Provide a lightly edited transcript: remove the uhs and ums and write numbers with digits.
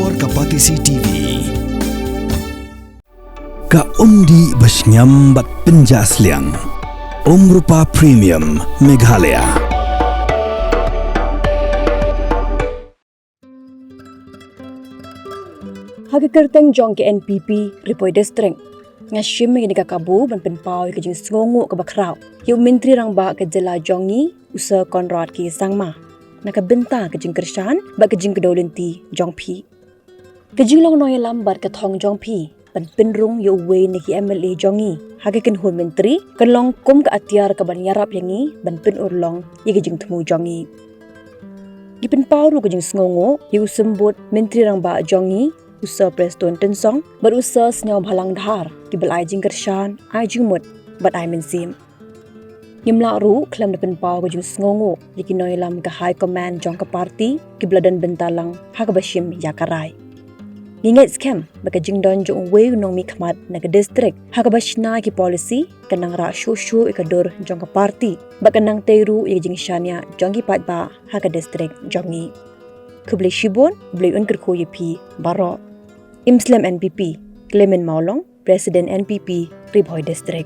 Luar Kapatisi TV. Ka undi basnyam bat penjasliang. Rupa Premium Meghalaya. Hagi kerteng jong ke NPP Ribhoi district. Ngashim me ka kabu ban penpau ke jing Sngewnguh ke bakrau. Yu Myntri rang ba ke jela jongi usa Konrad ki sangma. Naka benta ke jing kershan ba ke jing kedolenti jong pi. Ke jing long noy lambat ke Thung jong pi. Ban penrung yu we ni ki MLA jongi. Hagi ken hun Myntri kan long kum ke atiar ke ban yarap yangi ban pen urlong ye ke jing temu jongi. Gi penpau ru ke jing Sngewnguh yu sembut Myntri rang ba jongi usa Preston Tensong berusaha senyau balang dhar di belai jing kershan ai jumut bat ai mensim. Nyimla ru klam depan pau ke jing Sngewnguh yiki noilam ke high command jong ke parti ki bladan bentalang ha ke bashim yakarai. Nginget scam baka jing don jong we nong mi khmat na ke district ha ke bashna ki policy kanang ra shu ke dor jong ke parti baka nang teru yiki jing shania jong ki pat ba ha ke district jongi. Kublai shibon blai un kerko yepi baro. Imslam NPP, Clement Maulong, President NPP, Ribhoi District.